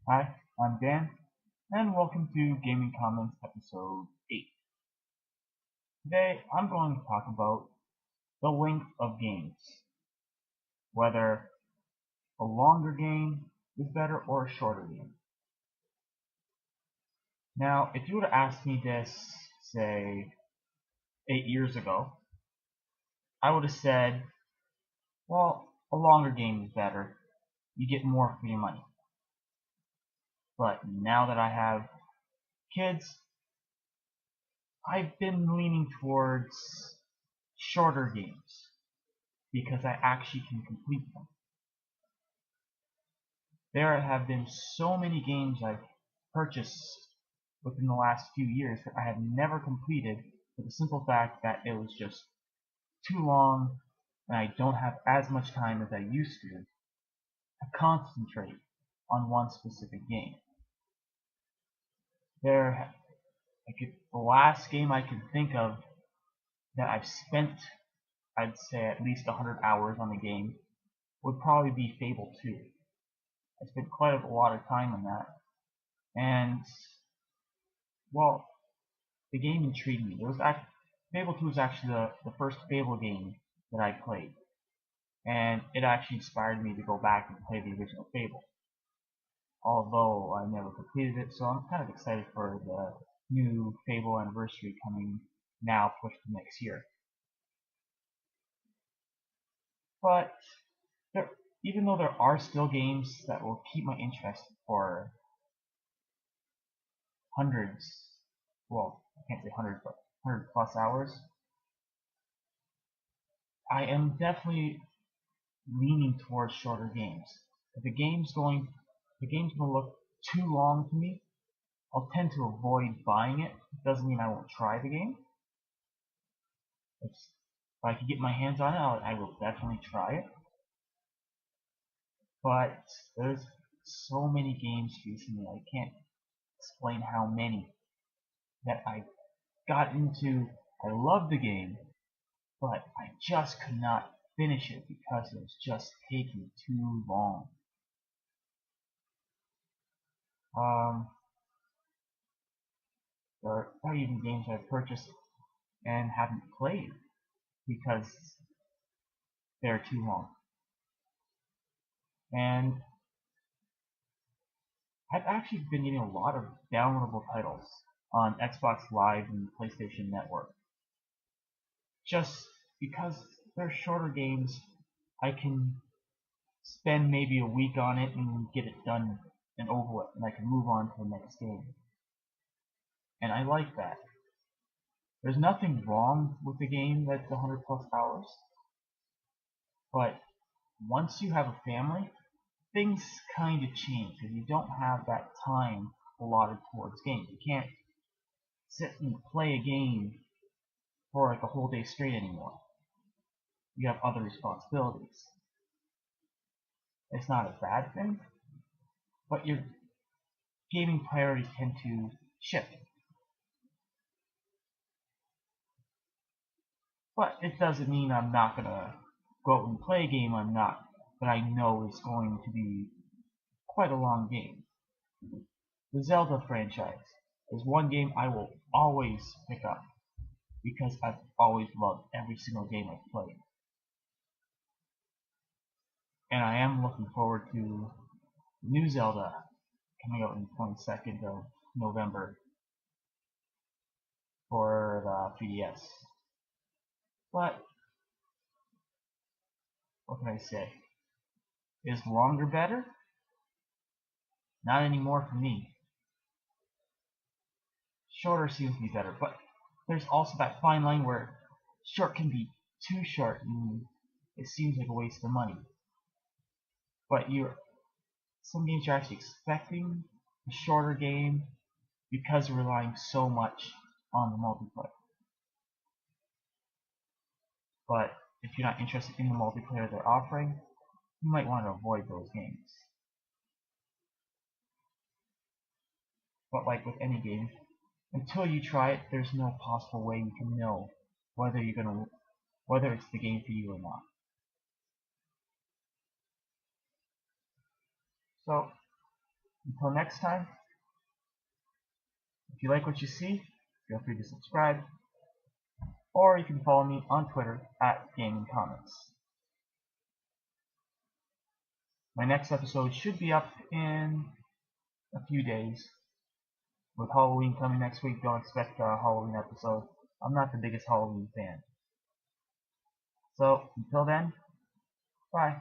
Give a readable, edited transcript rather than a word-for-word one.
Hi, I'm Dan, and welcome to Gaming Comments episode 8. Today, I'm going to talk about the length of games, whether a longer game is better or a shorter game. Now, if you were to ask me this, say, 8 years ago, I would have said, well, a longer game is better. You get more for your money. But now that I have kids, I've been leaning towards shorter games because I actually can complete them. There have been so many games I've purchased within the last few years that I have never completed for the simple fact that it was just too long and I don't have as much time as I used to concentrate on one specific game. The last game I can think of that I've spent, I'd say at least 100 hours on the game, would probably be Fable 2. I spent quite a lot of time on that, and well, the game intrigued me. Fable 2 was actually the first Fable game that I played, and it actually inspired me to go back and play the original Fable, although I never completed it, so I'm kind of excited for the new Fable anniversary coming now pushed to next year. But there, even though there are still games that will keep my interest for hundreds, well, I can't say hundreds, but 100 plus hours, I am definitely leaning towards shorter games. If the game's gonna look too long to me, I'll tend to avoid buying it. It doesn't mean I won't try the game. If I can get my hands on it, I will definitely try it. But there's so many games recently, I can't explain how many that I got into. I loved the game, but I just could not finish it because it was just taking too long. Um, there are even games I've purchased and haven't played because they're too long. And I've actually been getting a lot of downloadable titles on Xbox Live and PlayStation Network. Just because they're shorter games, I can spend maybe a week on it and get it done and over with, and I can move on to the next game. And I like that. There's nothing wrong with the game that's 100 plus hours, but once you have a family, things kind of change because you don't have that time allotted towards games. You can't sit and play a game for like a whole day straight anymore. You have other responsibilities. It's not a bad thing, but your gaming priorities tend to shift. But it doesn't mean I'm not gonna go out and play a game that I know is going to be quite a long game. The Zelda franchise is one game I will always pick up because I've always loved every single game I've played. And I am looking forward to new Zelda coming out on the 22nd of November for the 3DS. But what can I say? Is longer better? Not anymore for me. Shorter seems to be better, but there's also that fine line where short can be too short and it seems like a waste of money. But some games you're actually expecting a shorter game because you're relying so much on the multiplayer. But if you're not interested in the multiplayer they're offering, you might want to avoid those games. But like with any game, until you try it, there's no possible way you can know whether whether it's the game for you or not. So Until next time, if you like what you see, feel free to subscribe, or you can follow me on Twitter at Gaming Comics. My next episode should be up in a few days. With Halloween coming next week, don't expect a Halloween episode. I'm not the biggest Halloween fan. So, until then, bye.